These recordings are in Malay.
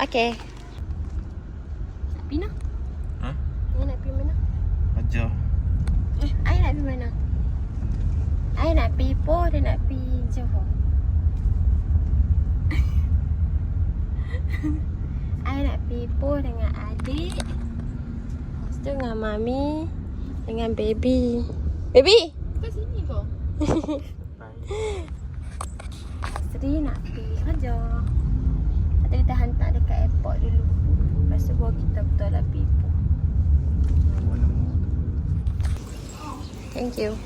Okay. Nak pergi mana? Ha? Ayah nak pergi mana? Ajar. Ayah nak pergi mana? Ayah nak pergi Ipoh, dia nak pergi Johor. Ayah nak pergi Ipoh dengan adik. Lepas tu dengan mami. Dengan baby. Baby! Kat sini kau. Seri nak pergi kerja. Kata kita hantar dekat airport dulu. Lepas tu baru kita betul-betul pergi Ipoh. Thank you.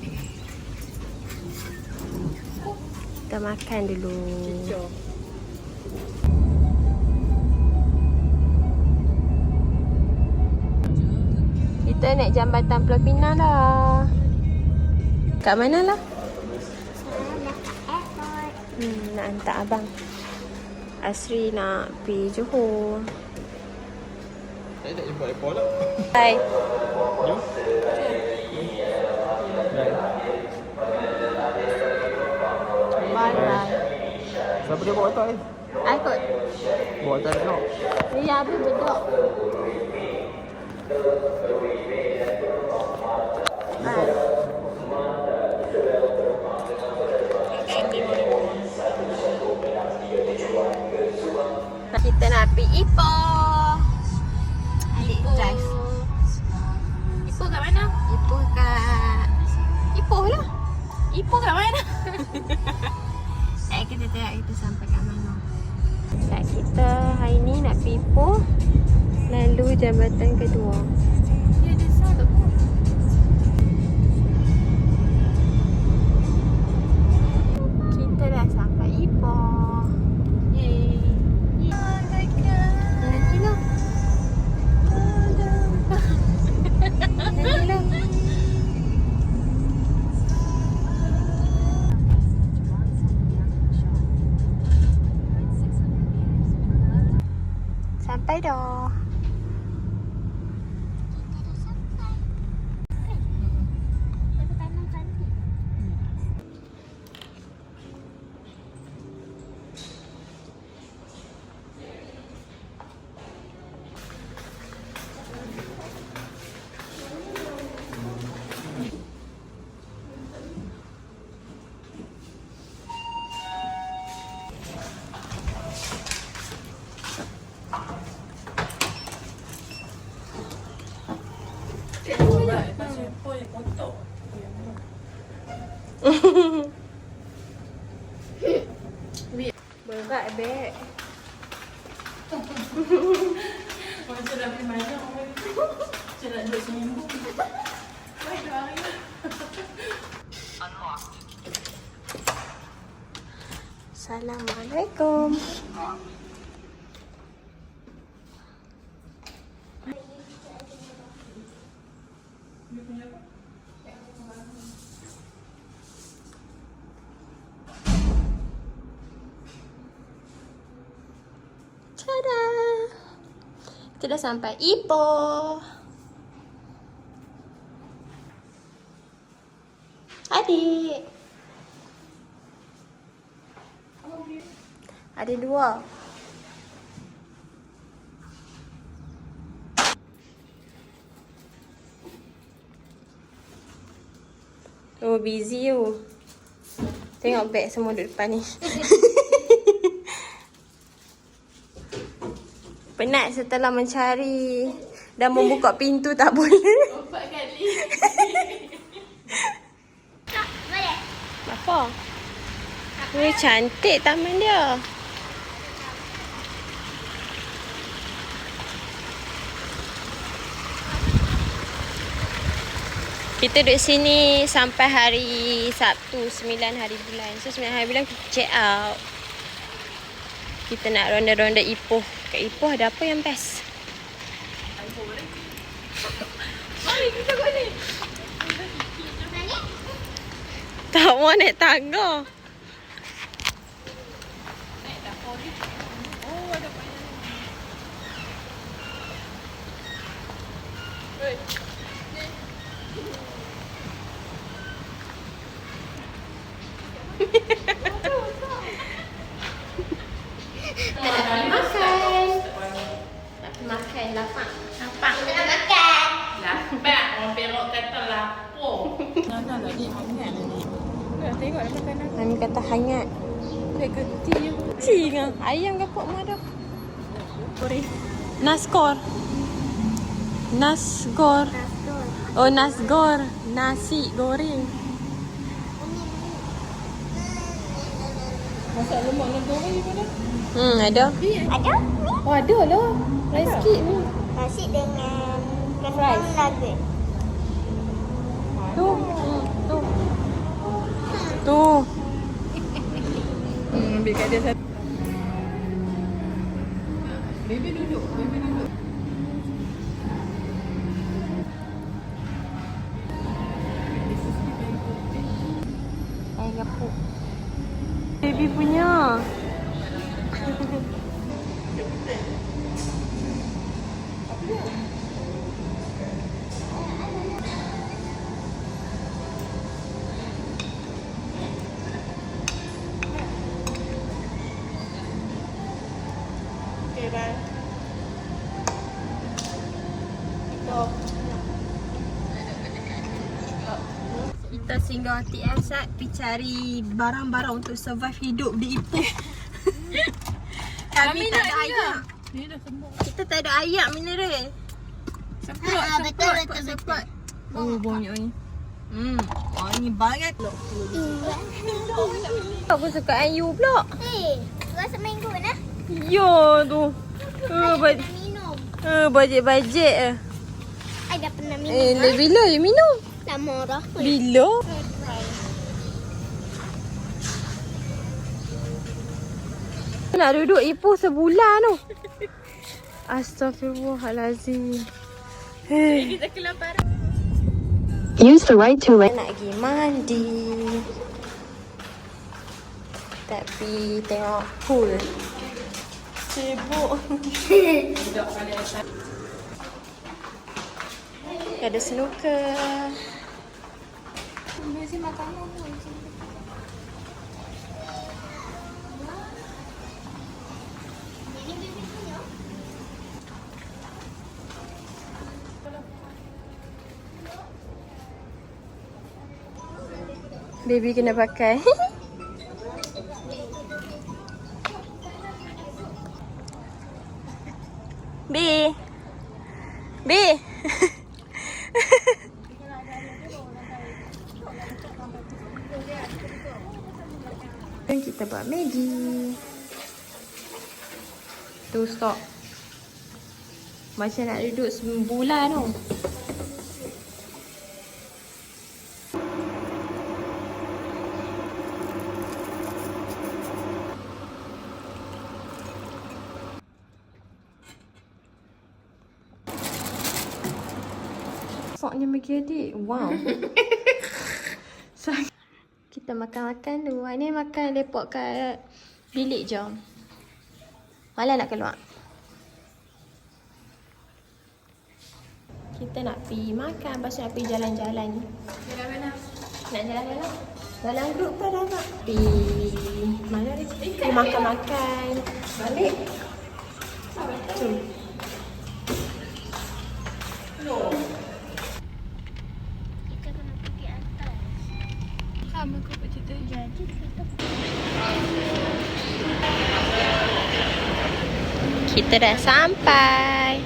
Kita makan dulu. Kita naik jambatan Pulau Pinang dah. Kat mana lah? Nak hantar abang. Asri nak pergi Johor. Saya tak jumpa airport lah. Bye. Jom. Bye bye. Siapa dia bawa atas? I kot. Bawa atas tengok. Ya, habis bedok. Bye. Kita nak pergi Ipoh. Adik drive. Ipoh kat mana? Ipoh kat Ipoh lah. Ipoh kat mana? Kita tengok kita sampai kat mana. Kita hari ni nak pergi Ipoh. Lalu jambatan kedua. Dia ada salep pun. Kita dah sampai Ipoh. Yeay. Nyanyi lah. Nyanyi lah. Sampai dah. Berat beg. Macam nak pergi mana? Macam nak duduk seminggu. Baik, 2 hari lah. Assalamualaikum. Tada! Kita dah sampai Ipoh. Adik. Ada 2. Oh, busy you. Tengok beg semua duduk depan ni. Penat setelah mencari dan membuka pintu tak boleh. 4 kali. Apa? Cantik taman dia. Kita duduk sini sampai hari Sabtu 9 hari bulan. So 9 hari bulan kita check out. Kita nak ronda-ronda Ipoh. Kat Ipoh ada apa yang best? Mari kita kat ni. Tak mau naik tangga. Naik dapur ni. Oh, ada banyak. Oi. Makan. makan lapang. Nampak? Kita nak makan. Lapar. Orang Perak kata lapar. Dah lah dia hangat lah ni. Dah tengok dah makan aku. Mami kata hangat. Dia kecil je. Kecil ke? Ayam ke pok mak dah? Nasgor. Nasgor. Oh, nasgor. Nasi goreng. Masak lemak dengan goreng pun dah. Ada. Ada Oh, ada lah. Rice cake ni. nasi dengan Fries. kentang nugget. Tu. Tu. Tu. Ambil kat dia satu. Baby duduk. Baby duduk. Gapuk. Baby punya. Okay, bye. Kita singgah TSat pergi cari barang-barang untuk survive hidup di Ipoh. Kami tak ada ayak. Ni dah sembuh. Kita tak ada ayak mineral. Semprot, betul, semprot, betul, semprot. Oh, banyak ni. Wangi banget. Aku suka you pula. Hei, rasa mango nah. Ya tu. Pernah minum. Bajet-bajet. I dah pernah minum. Dah bila you minum? Lama dah. Bila? Nak duduk Ipoh sebulan tu. Astaghfirullahalazim. Kita kelaparan. Use the right to Nak pergi mandi. Tapi tengok pool. Sibuk. Ada snooker. Mesti makanan tu. Ini baby punya. Baby kena pakai. B. B. Dan kita buat Maggi. Tu stok. Macam nak duduk sebulan tu. Soknya Maggi adik. Wow. Kita makan-makan dulu. Ini makan lepok kat bilik je. Malah nak keluar. Kita nak pergi makan. Lepas tu nak pergi jalan-jalan. Nak jalan-jalan? Dalam grup tu dah nak. Pergi mana ni? Pergi makan-makan. Balik. Jom. Kita kena pergi atas. Sama kau buat cerita. Jadi kita Kita dah sampai.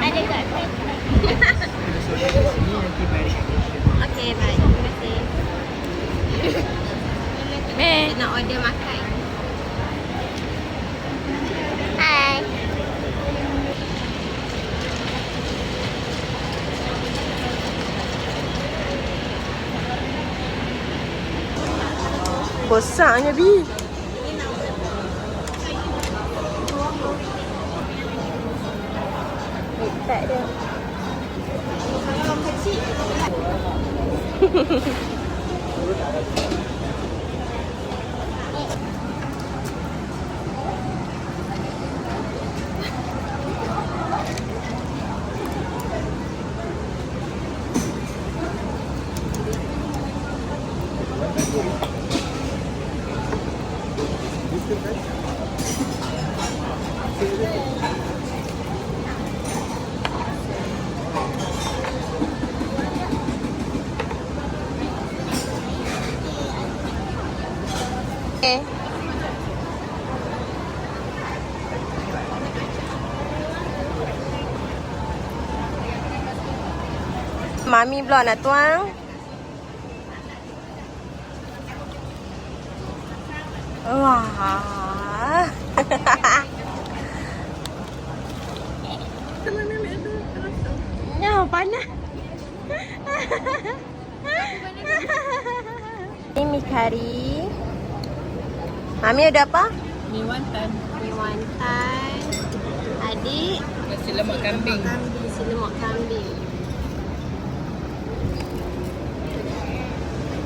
ada kat Okay, bye. Terima kasih. Kita nak order makan. Hai. Besarnya Bi. Tak ada. Biscuit, right? Okay. Mami pula nak tuang. Wah. Ya, panas. Ini mi kari. Mami ada apa? Mi wonton. Mi wonton. Adik. Nasi lemak kambing. Nasi lemak kambing.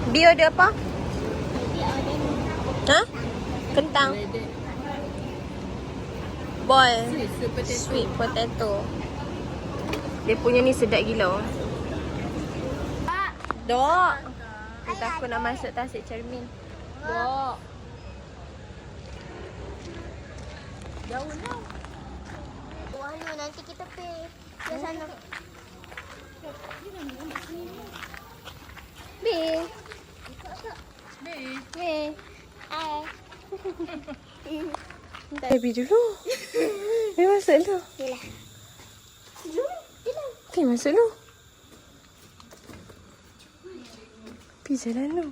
Bio ada apa? Ha? Kentang. Boy. Sweet potato. Dia punya ni sedap gila. Dok. Kita aku nak masuk tasik cermin. Dok. Jauh lah. Wah, ni nanti kita pergi ke sana. B. B. Hai. Baby dulu. Baby masuk dulu. Yelah. Baby masuk dulu. Baby jalan dulu.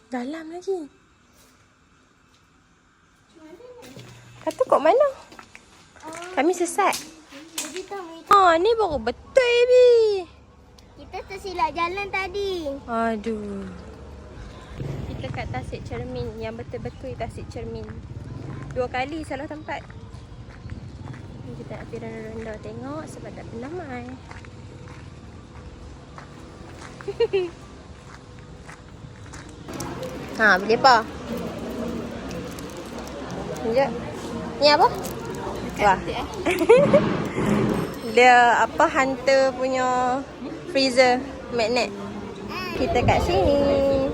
Dalam lagi. Kata kok mana? Kami sesat. Jadi tahu Oh, ni baru betul, baby. kita tersilap jalan tadi. Aduh. Kita kat Tasik Cermin. Yang betul-betul Tasik Cermin. 2 kali salah tempat. Ni kita nak pergi ronda-ronda tengok sebab tak pernah mai. Ha, beli apa? Sekejap. Ni apa? Wah. Dia apa hunter punya freezer magnet. Kita kat sini.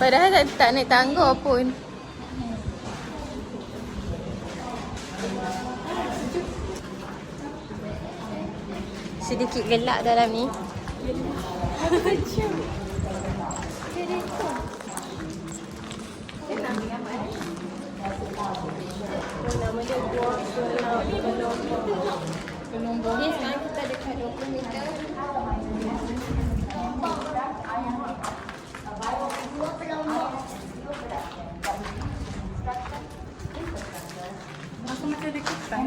Padahal tak naik tangga pun. Sedikit gelap dalam ni. Nama dia Gua Pelombo. Ni sekarang kita dekat 20 meter. Aku macam dekat kan?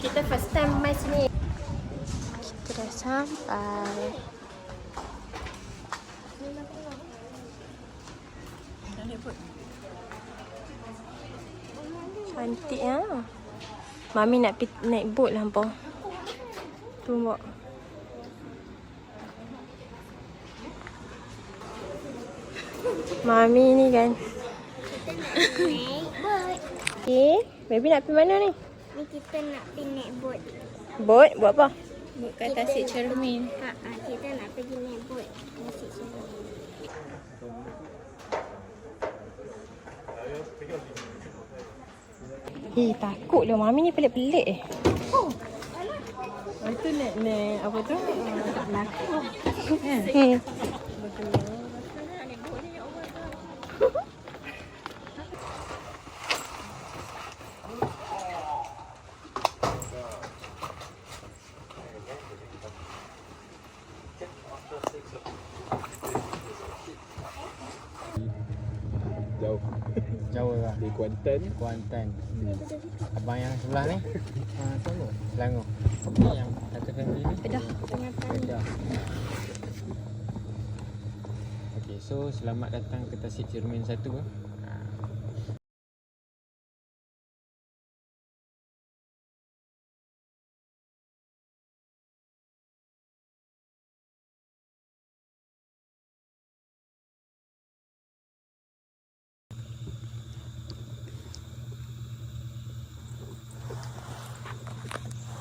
Kita first time mai sini. Kita dah sampai. Cantik ya. Mami nak naik boat lah hampa. Tunggu. Mami ni kan. Naik bot. Okay, baby nak pergi mana ni? Ni kita nak pergi naik bot. Boat? Buat apa? Buat kat Tasik Cermin. Kita nak pergi naik bot. Nasi Cermin. Takut lah. Mami ni pelik-pelik Itu naik apa tu? Nakut. Jauh. Jauh lah. Di Kuantan. Kuantan. Abang yang sebelah ni? Selangor. Ni yang satu family ni? Pedah. Pedah. Okay, so selamat datang ke Tasik Cermin 1.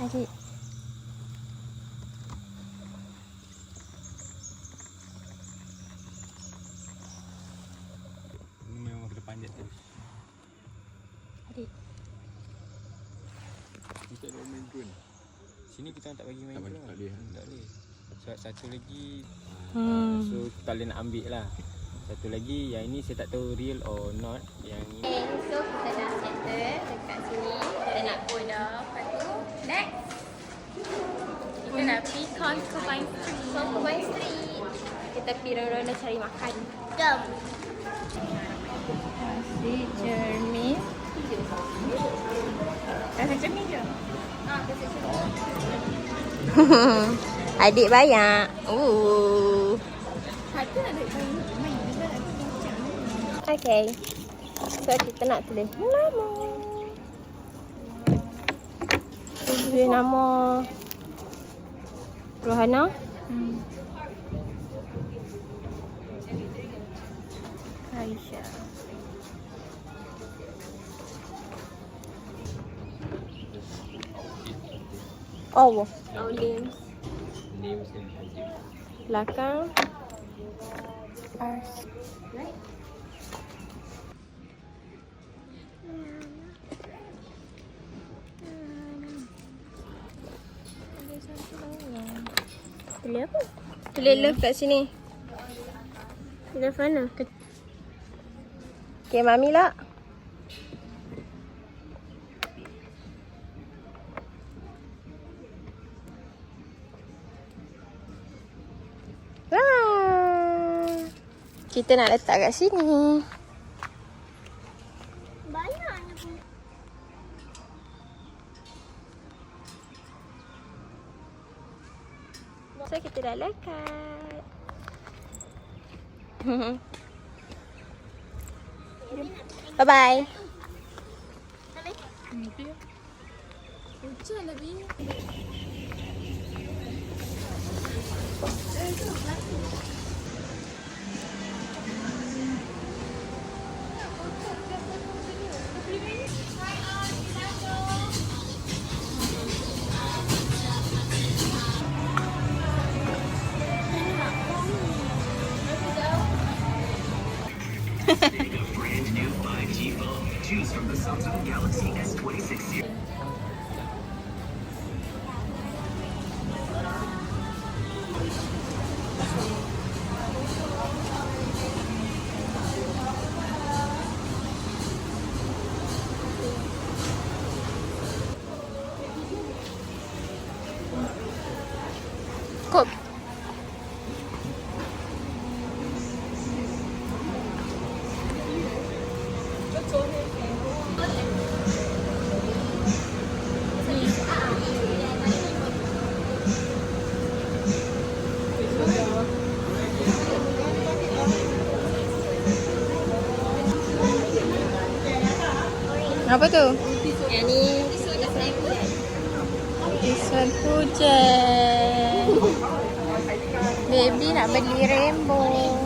Adik. Ini memang kena panjat terus. Adik. Ni tak ada main drone. Sini kita tak bagi main drone. Tak boleh. Tak boleh. Satu lagi so tak boleh nak ambil lah. Satu lagi yang ini saya tak tahu real or not. Yang ni Okay, so kita dah settle dekat sini. Kita nak go dah. Lepas tu, next. Kita nak pergi Concubine Street. Concubine Street. Kita pergi ronda-ronda cari makan. Jom. Nasi cermin. Nasi cermin je? Adik banyak. Okay. So kita nak tulis nama. Tulis nama Rohana. Aisyah. Oh, names. names and hadith. Belakang. Ars. Right. Tulis apa? Tulis love kat sini. Love mana? Okay, Mami lah. Kita nak letak kat sini. Banyaknya pun. So kita dah lekat. Bye bye. Hujan lebih. Brand new 5G phone. Choose from the Samsung Galaxy S26 series. Kop. Apa tu? Yang ni Isan hujan. Baby nak beli rainbow.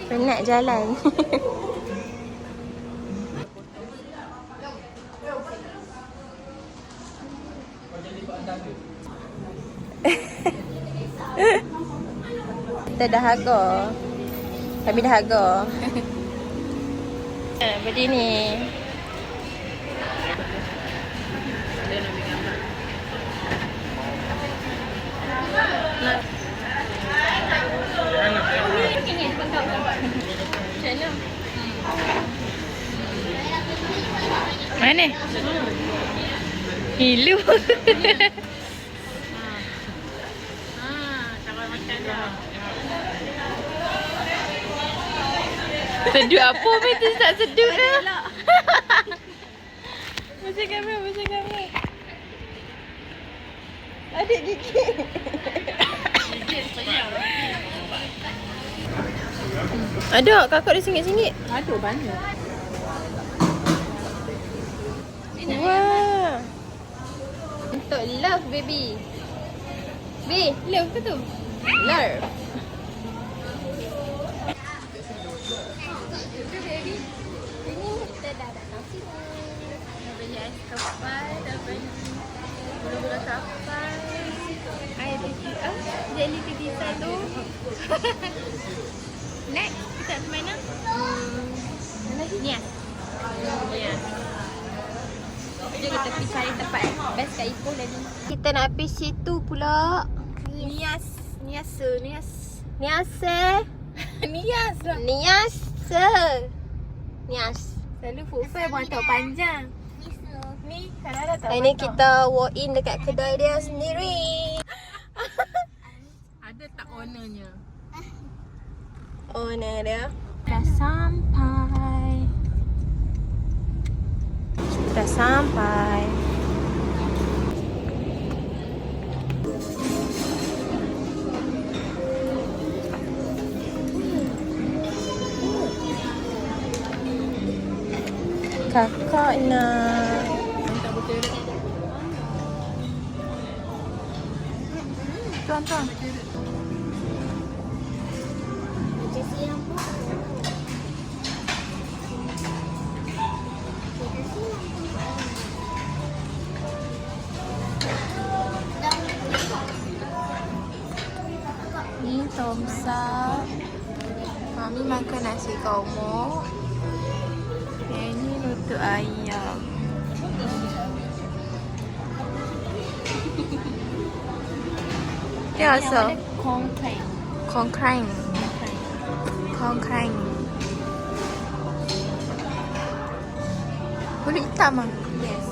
Penat jalan. Kita dah harga. Kami dah harga. Berdini. Mana? Hilu. Sedut apa betul tak sedut lah. Pasal kamera, pasal kamera. Adik gigi. Ada kakak dia singit-singit. Ada banyak. Wah. Patut love baby. B, love ke tu? Love. Kita dah datang sini. Dah beli ais kapal, dah beli gula-gula kapal. Air pipi, jelly pipi satu. Next, kita pergi mana? Nias. Nias. Jom kita pergi cari tempat best kat Ipoh lagi. Kita nak pergi situ pula. Nias. Nias. Nias. Nias. Nias. Nias. Nias. Selalu Fufa buat tahu panjang. Ni kalau ada tahu. Ini kita walk in dekat kedai dia sendiri. Ada tak ownernya? Owner dia. Dah sampai. Dah sampai. Kakak nak. Tuan-tuan. Macam siang pun. Ni tomsa. Mami makan nasi komok. Yang ni nutuk ayam. Dia asal Kongkai. kongkrang. Kongkrang. Kulit hitam ah. Yes.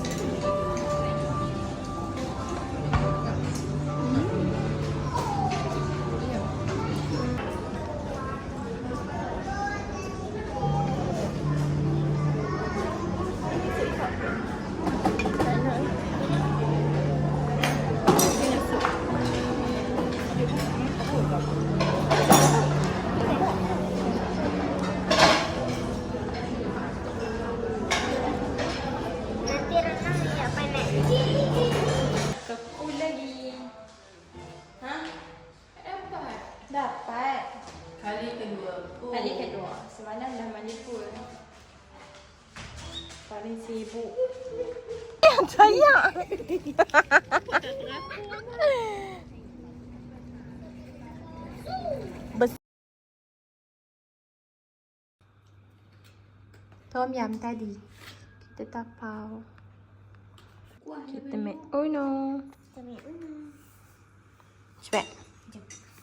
Nanti renang tak panas. Kepu lagi. Ha? Dapat. Dapat. Kali kedua. Kali kedua. Semalam dah mandi pun. Paling sibuk. Sayang. Tom yam tadi. Kita tapau. Kita make uno. Cepat.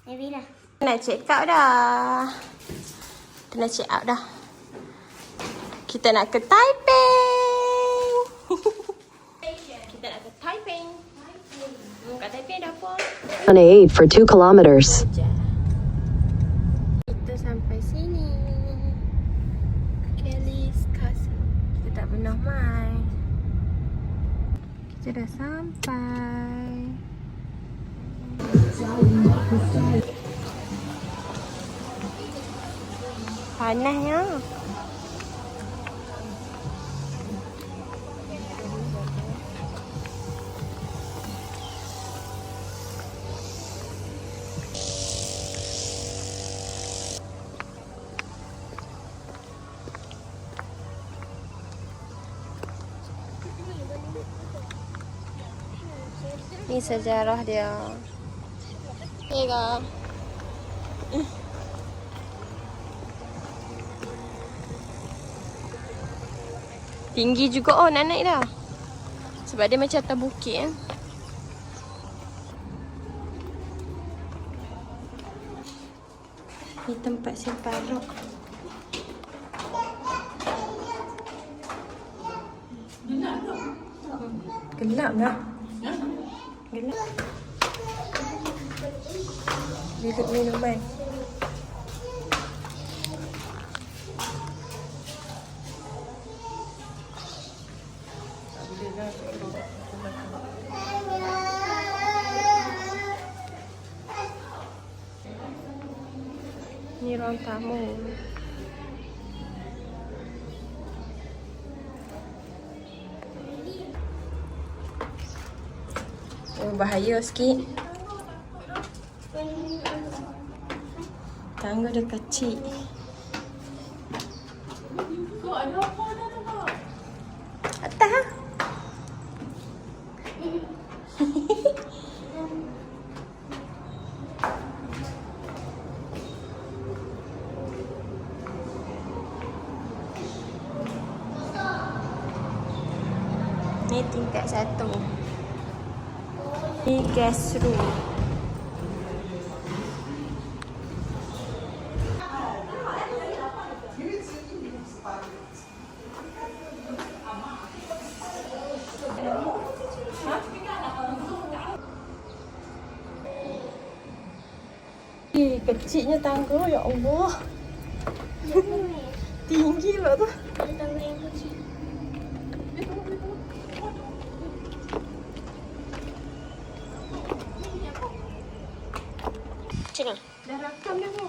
Maybe lah. Nak check out dah. Kita nak check out dah. Kita nak ke Taiping. Kita nak ke Taiping. Kat Taiping ada apa? On A8 for 2 kilometers. Kita sampai sini. Kelly's Castle. Kita tak pernah main. Kita dah sampai. Panasnya. Ni sejarah dia. Ni kah? Tinggi juga nak naik dah. Sebab dia macam atas bukit kan. Ni tempat simpan rok. Gelap tak? Gelap. Duduk minuman. Ni ruang tamu. So bahaya sikit. Tangga dia kecil. Kau ada apa dah tu? Atas. Ni tingkat 1. Ni guest room. Kecilnya tangga, ya Allah. Tinggi lah tu. Ada tangga yang kecil. Macam ni. Dah rakam dah tu.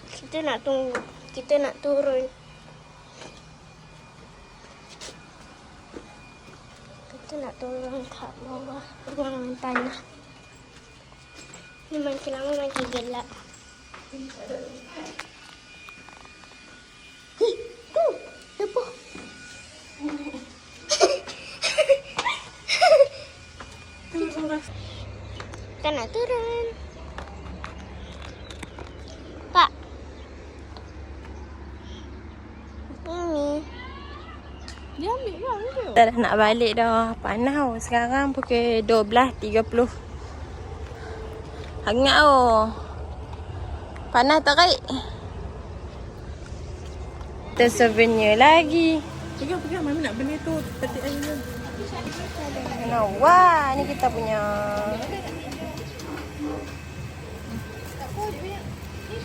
Kita nak tunggu. Kita nak turun. Kita nak turun kat bawah ruangan tanah. Ni makin lama makin gelap. Tu, apa? Kita nak turun. Pak. Ini. Dia ambil lah dia. Kita dah nak balik dah. Panas sekarang pukul 12.30. Hangat oh. Panas tak kait? Kita souvenir lagi. Pegang Mami nak beli tu petik air tu. Wah, ni kita punya.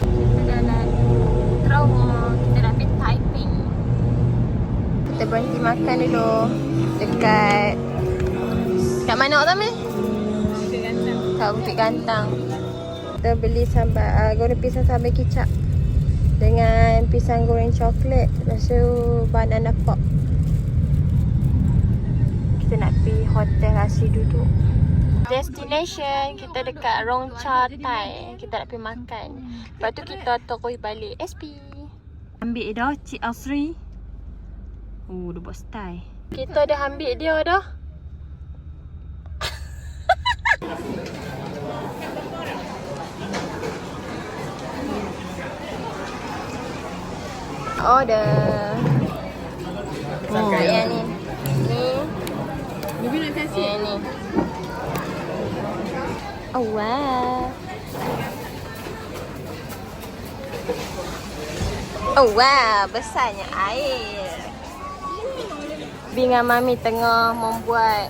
Kita dah trauma. Kita dah pergi Taiping. Kita berhenti makan dulu dekat mana Oktam ni? Bukit Gantang. Kat Bukit Gantang. Kita beli sambal goreng pisang sambal kicap dengan pisang goreng coklat. Lepas tu banana pop. Kita nak pergi hotel asli duduk. Destination kita dekat Rong Cha Thai. Kita nak pergi makan. Lepas tu kita terus balik SP. Ambil dah Cik Asri. Oh, dia buat style. Kita dah ambil dia dah. Order. Yang ni. Bibi nak kasih. Yang ni. Oh wow. Oh wow, besarnya air. Bingan Mami tengah membuat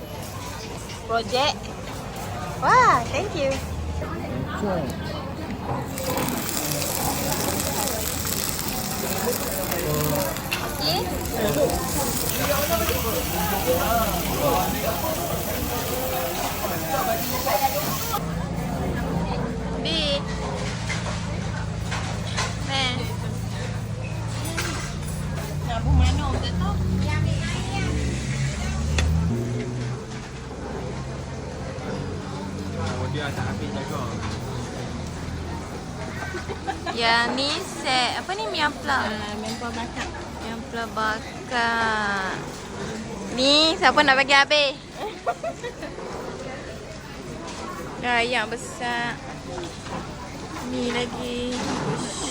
projek. Wah, thank you. Okay. Bi. Man. Nak buat mana tak tahu. Dia tak habis jaga. Ya, ni set. Apa ni mi ampla? Mempah bakar. Mi ampla bakar. Ni siapa nak bagi habis? Dah yang besar. Ni lagi. Ush.